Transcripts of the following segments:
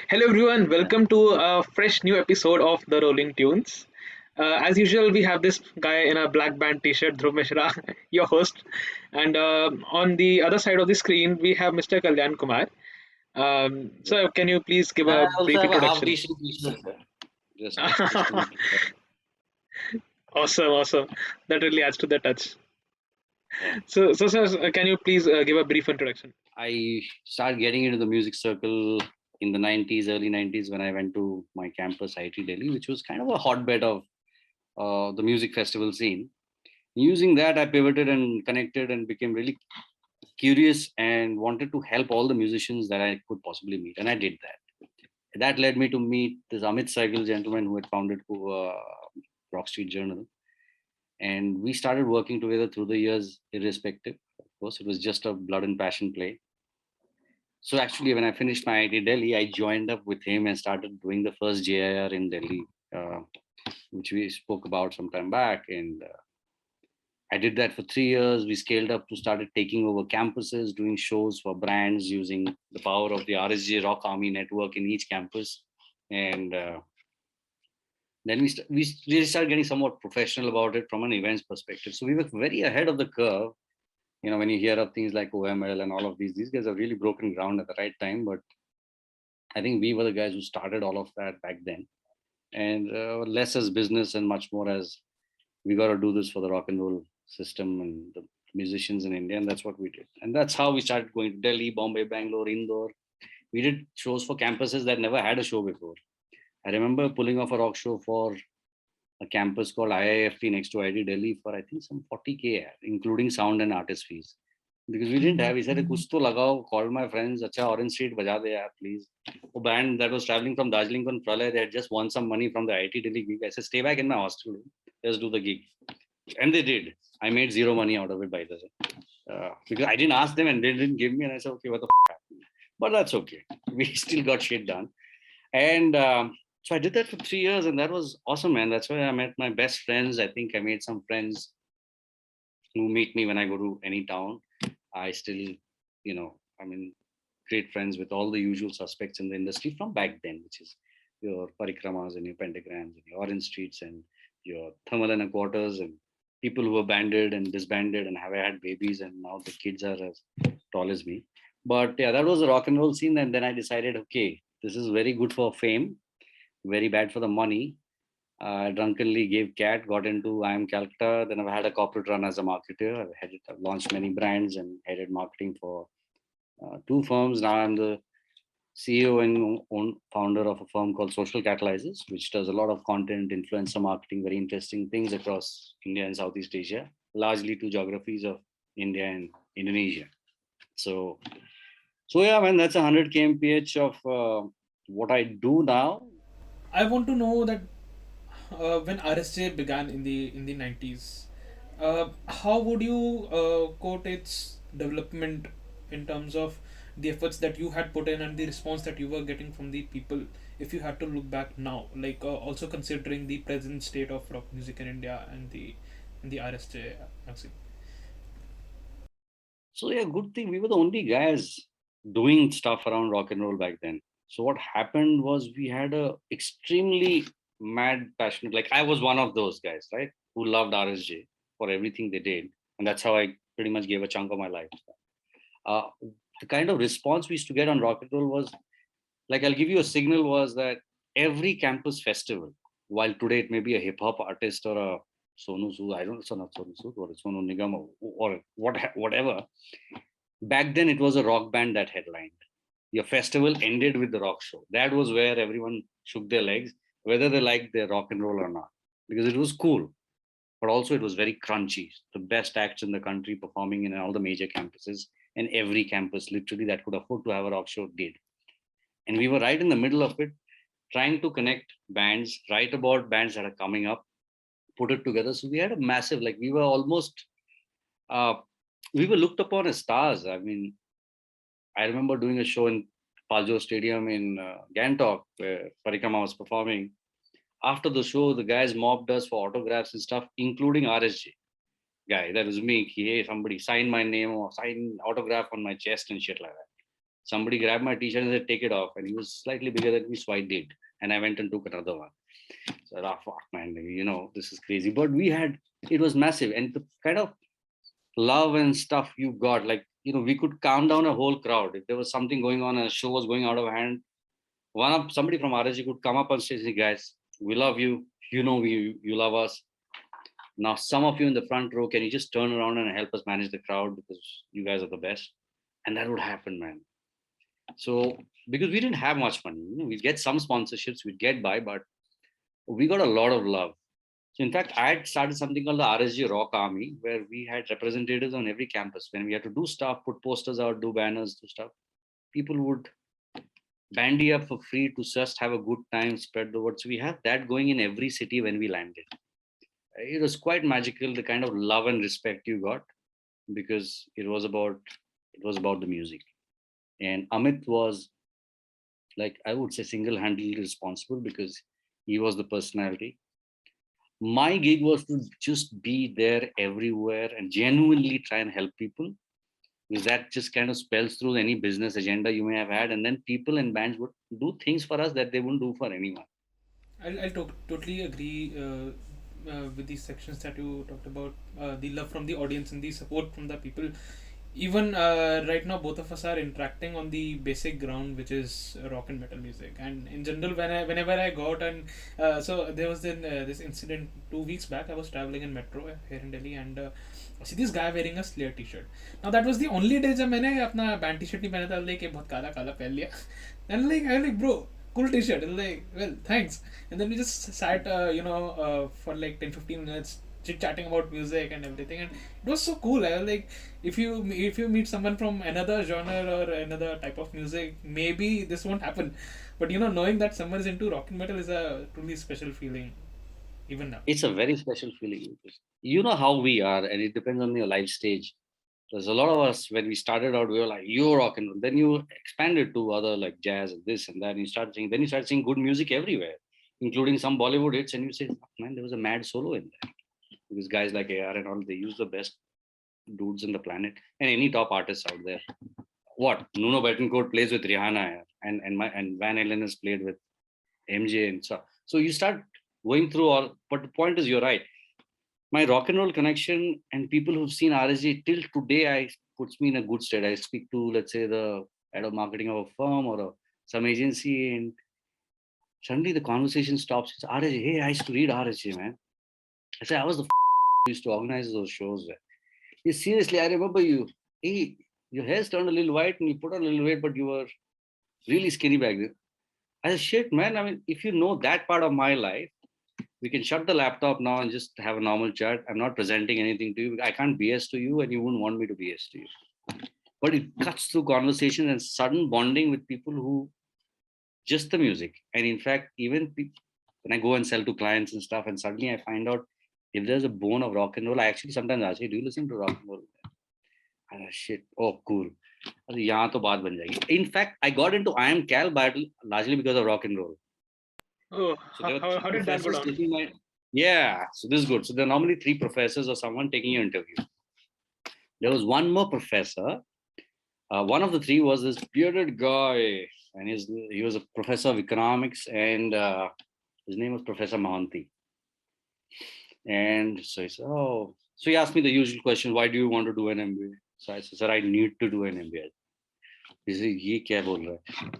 Hello, everyone. Welcome to a fresh new episode of The Rolling Tunes. As usual, we have this guy in a black band t-shirt, Dhruv Mishra, your host. And on the other side of the screen, we have Mr. Kalyan Kumar. Yeah. So, can you please give I a also brief have a half introduction? decent t-shirt there. Just to be prepared. Awesome, awesome. That really adds to the touch. Yeah. So, sir, can you please give a brief introduction? I started getting into the music circle in the 90s, early 90s when I went to my campus, IIT Delhi, which was kind of a hotbed of the music festival scene. Using that, I pivoted and connected and became really curious and wanted to help all the musicians that I could possibly meet. And I did that. That led me to meet this Amit Saigal gentleman who had founded Rock Street Journal. And we started working together through the years, irrespective. Of course, it was just a blood and passion play. So actually, when I finished my IT Delhi, I joined up with him and started doing the first JIR in Delhi, uh, which we spoke about some time back. And I did that for 3 years. We scaled up to started taking over campuses, doing shows for brands using the power of the RSJ Rock Army network in each campus. And then we really started getting somewhat professional about it from an events perspective. So we were very ahead of the curve. When you hear of things like OML and all of these guys have really broken ground at the right time. But I think we were the guys who started all of that back then, and less as business and much more as we got to do this for the rock and roll system and the musicians in India, and that's what we did. And that's how we started going to Delhi, Bombay, Bangalore, Indore. We did shows for campuses that never had a show before. I remember pulling off a rock show for a campus called IIFT next to ID Delhi for I think some 40K, including sound and artist fees. Because we didn't have, he said, kuch to lagao, called my friends, acha Orange Street baja de yaar, please. A band that was traveling from Darjeeling to Pralay, they had just won some money from the IT Delhi gig. I said, stay back in my hostel, just do the gig. And they did. I made zero money out of it, by the way. Because I didn't ask them and they didn't give me, and I said, okay, what the happened? But that's okay. We still got shit done. And so I did that for 3 years, and that was awesome, man. That's where I met my best friends. I think I made some friends who meet me when I go to any town. I still, great friends with all the usual suspects in the industry from back then, which is your parikramas and your pentagrams and your orange streets and your thermal quarters and people who were banded and disbanded and have had babies, and now the kids are as tall as me. But yeah, that was the rock and roll scene. And then I decided, okay, this is very good for fame, very bad for the money. Drunkenly gave cat, got into I am Calcutta. Then I've had a corporate run as a marketer. I've launched many brands and headed marketing for two firms. Now I'm the CEO and founder of a firm called Social Catalyzers, which does a lot of content, influencer marketing, very interesting things across India and Southeast Asia, largely to geographies of India and Indonesia. So, so yeah, man, that's 100 kmph of what I do now. I want to know that when RSJ began in the 90s, how would you quote its development in terms of the efforts that you had put in and the response that you were getting from the people? If you had to look back now, like also considering the present state of rock music in India and the RSJ magazine. So yeah, good thing we were the only guys doing stuff around rock and roll back then. So what happened was we had a extremely mad, passionate. Like I was one of those guys, right, who loved RSJ for everything they did, and that's how I pretty much gave a chunk of my life. Uh, the kind of response we used to get on rock and roll was like, I'll give you a signal, was that every campus festival, while today it may be a hip hop artist or a Sonu Sood, I don't know, so not Sonu Sood or Sonu Nigam or whatever. Back then, it was a rock band that headlined. Your festival ended with the rock show. That was where everyone shook their legs, whether they liked their rock and roll or not, because it was cool. But also, it was very crunchy. The best acts in the country performing in all the major campuses, and every campus literally that could afford to have a rock show did. And we were right in the middle of it, trying to connect bands, write about bands that are coming up, put it together. So we had a massive, like we were almost, uh, we were looked upon as stars. I mean, I remember doing a show in Paljo Stadium in Gangtok where Parikrama was performing. After the show, the guys mobbed us for autographs and stuff, including RSJ guy. That was me. Hey, somebody sign my name or sign autograph on my chest and shit like that. Somebody grabbed my t-shirt and said, take it off. And he was slightly bigger than me, so I did. And I went and took another one. So I thought, fuck, man, this is crazy. But it was massive. And the kind of love and stuff you got, like, we could calm down a whole crowd. If there was something going on, a show was going out of hand, somebody from RSJ could come up on stage and say, guys, we love you. You love us. Now, some of you in the front row, can you just turn around and help us manage the crowd because you guys are the best? And that would happen, man. So, because we didn't have much money, we'd get some sponsorships, we'd get by, but we got a lot of love. So, in fact, I had started something called the RSJ Rock Army, where we had representatives on every campus. When we had to do stuff, put posters out, do banners, do stuff, people would bandy up for free to just have a good time, spread the word. So, we have that going in every city when we landed. It was quite magical, the kind of love and respect you got, because it was about the music. And Amit was, like, I would say, single-handedly responsible because he was the personality. My gig was to just be there everywhere and genuinely try and help people, because that just kind of spells through any business agenda you may have had. And then people and bands would do things for us that they wouldn't do for anyone. I'll totally agree with these sections that you talked about, the love from the audience and the support from the people. Even right now, both of us are interacting on the basic ground, which is rock and metal music. And in general, whenever I go out and so there was this incident 2 weeks back. I was traveling in metro here in Delhi, and I see this guy wearing a Slayer t-shirt. Now that was the only day जब मैंने अपना band t-shirt नहीं पहना था, like बहुत काला काला पहन लिया. And like I like, bro, cool t-shirt. And like, well, thanks. And then we just sat for like 10-15 minutes chit chatting about music and everything, and it was so cool. I was like, if you meet someone from another genre or another type of music, maybe this won't happen. But knowing that someone is into rock and metal is a truly special feeling, even now. It's a very special feeling. You know how we are, and it depends on your life stage. There's a lot of us, when we started out, we were like, you rock and roll. Then you expanded to other like jazz and this and that. And you start singing. Then you start seeing good music everywhere, including some Bollywood hits. And you say, man, there was a mad solo in there. Because guys like AR and all, they use the best dudes in the planet and any top artists out there. What Nuno Betancourt plays with Rihanna, and Van Halen has played with MJ, and so you start going through all. But the point is, you're right. My rock and roll connection and people who've seen RSG till today, puts me in a good state. I speak to, let's say, the head of marketing of a firm or some agency, and suddenly the conversation stops. It's RSG. Hey, I used to read RSG, man. I said, I was the who used to organize those shows. Hey, seriously, I remember you. Hey, your hair's turned a little white and you put on a little weight, but you were really skinny back then. I said, shit, man. I mean, if you know that part of my life, we can shut the laptop now and just have a normal chat. I'm not presenting anything to you. I can't BS to you, and you wouldn't want me to BS to you. But it cuts through conversation and sudden bonding with people who just the music. And in fact, even when I go and sell to clients and stuff, and suddenly I find out if there's a bone of rock and roll, I actually sometimes ask, hey, do you listen to rock and roll? And I shit, oh, cool. यहाँ तो बात बन जाएगी. In fact, I got into I Am Cal largely because of rock and roll. Oh, So there were how did that go down? Yeah, so this is good. So there are normally 3 professors or someone taking your interview. There was one more professor. One of the 3 was this bearded guy, and he was a professor of economics, and his name was Professor Mahanti. And so he said, oh, so he asked me the usual question, why do you want to do an MBA? So I said, sir, I need to do an MBA. He said, ye kya bol raha hai?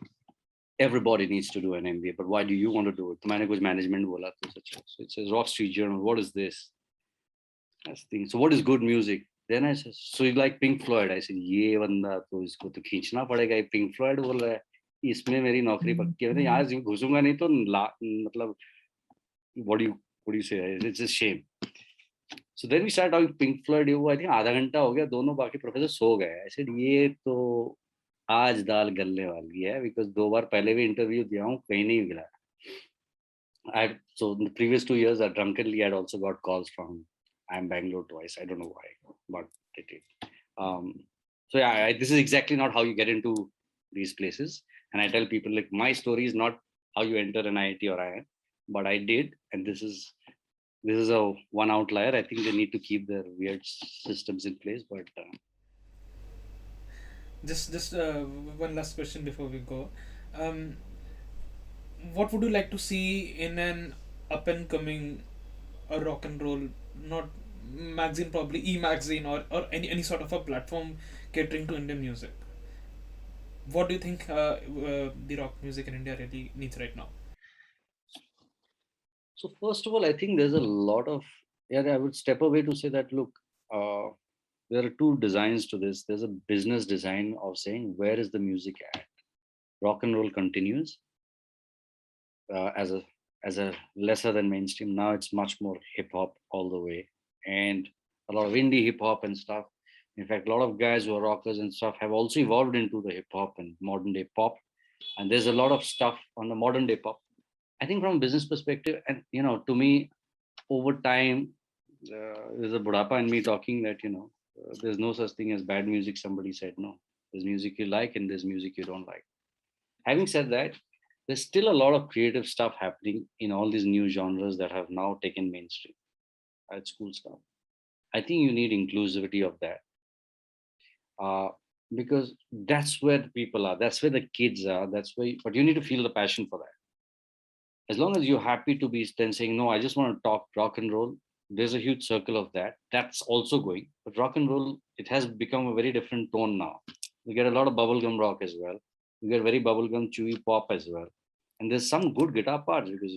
Everybody needs to do an MBA, but why do you want to do it? मैंने कुछ management बोला तो so it says Rock Street Journal. What is this? That's the thing. So what is good music? Then I said, so you like Pink Floyd? I said, ये बंदा तो इसको तो खींचना पड़ेगा. Pink Floyd बोल रहा है, इसमें मेरी नौकरी पक्की है. यहाँ घुसूंगा नहीं तो मतलब what do you say? It's a shame. So then we started talking Pink Floyd. I think आधा घंटा हो गया. दोनों बाकी प्रोफेसर सो गए. I said, ये तो आज दाल गलने वाली है, because 2 बार पहले भी इंटरव्यू दिया हूँ, कहीं नहीं मिला. So in the previous 2 years, I drunkenly had also got calls from I'm Bangalore twice. I don't know why, but it did. So yeah, this is exactly not how you get into these places. And I tell people, like, my story is not how you enter an IIT or IIM, but I did, and this is a one outlier. I think they need to keep their weird systems in place, but Just one last question before we go. Um, what would you like to see in an up and coming rock and roll, not magazine, probably e-magazine, or any sort of a platform catering to Indian music? What do you think the rock music in India really needs right now? So first of all, I think there's a lot of, yeah, I would step away to say that, look, uh, there are two designs to this. There's a business design of saying, where is the music at? Rock and roll continues as a lesser than mainstream. Now it's much more hip hop all the way, and a lot of indie hip hop and stuff. In fact, a lot of guys who are rockers and stuff have also evolved into the hip hop and modern day pop. And there's a lot of stuff on the modern day pop. I think from a business perspective, and to me, over time, there's a budapa in me talking that there's no such thing as bad music. Somebody said no. There's music you like and there's music you don't like. Having said that, there's still a lot of creative stuff happening in all these new genres that have now taken mainstream. It's cool stuff. I think you need inclusivity of that, uh, because that's where the people are. That's where the kids are. That's where. But you need to feel the passion for that. As long as you're happy to be then saying, no, I just want to talk rock and roll, there's a huge circle of that. That's also going. But rock and roll, it has become a very different tone now. We get a lot of bubblegum rock as well. We get very bubblegum chewy pop as well. And there's some good guitar parts because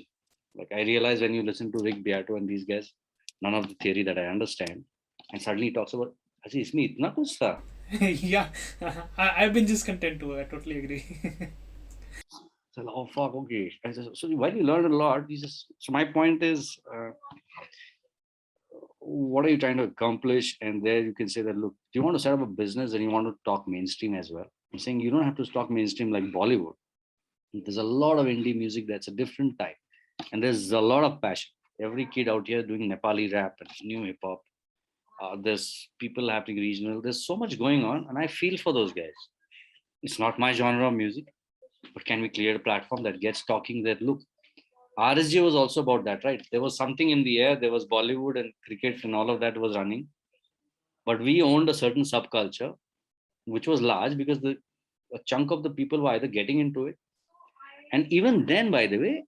like I realize when you listen to Rick Beato and these guys, none of the theory that I understand. And suddenly he talks about "Achi, isme itna kuch tha." Yeah, I've been just content too. I totally agree. So, oh fuck, okay. So while you learn a lot, you just so my point is what are you trying to accomplish? And there you can say that, look, do you want to set up a business and you want to talk mainstream as well? I'm saying you don't have to talk mainstream like Bollywood. There's a lot of indie music that's a different type. And there's a lot of passion. Every kid out here doing Nepali rap and new hip hop. There's people happening regional. There's so much going on. And I feel for those guys. It's not my genre of music, but can we create a platform that gets talking that, look, RSJ was also about that, right? There was something in the air. There was Bollywood and cricket and all of that was running. But we owned a certain subculture, which was large because a chunk of the people were either getting into it. And even then, by the way,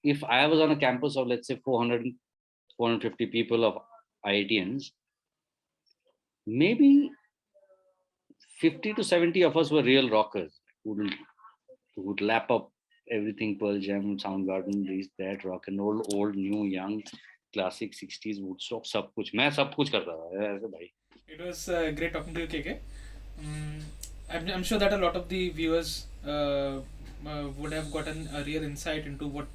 if I was on a campus of, let's say, 400, 450 people of IITians, maybe 50 to 70 of us were real rockers who would lap up everything Pearl Jam, Soundgarden, this, that, rock and roll, old, new, young, classic 60s, Woodstock, सब कुछ मैं सब कुछ करता था ऐसे भाई. It was great talking to you, KK. Mm, I'm sure that a lot of the viewers would have gotten a real insight into what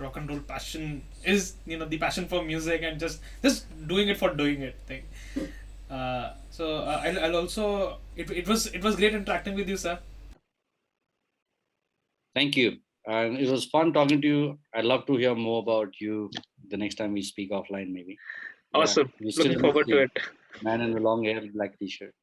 rock and roll passion is. The passion for music and just doing it for doing it thing. I'll also it was great interacting with you, sir. Thank you. And it was fun talking to you. I'd love to hear more about you the next time we speak offline, maybe. Yeah, Awesome. you still Looking look forward to the it. man in the long hair, black t-shirt.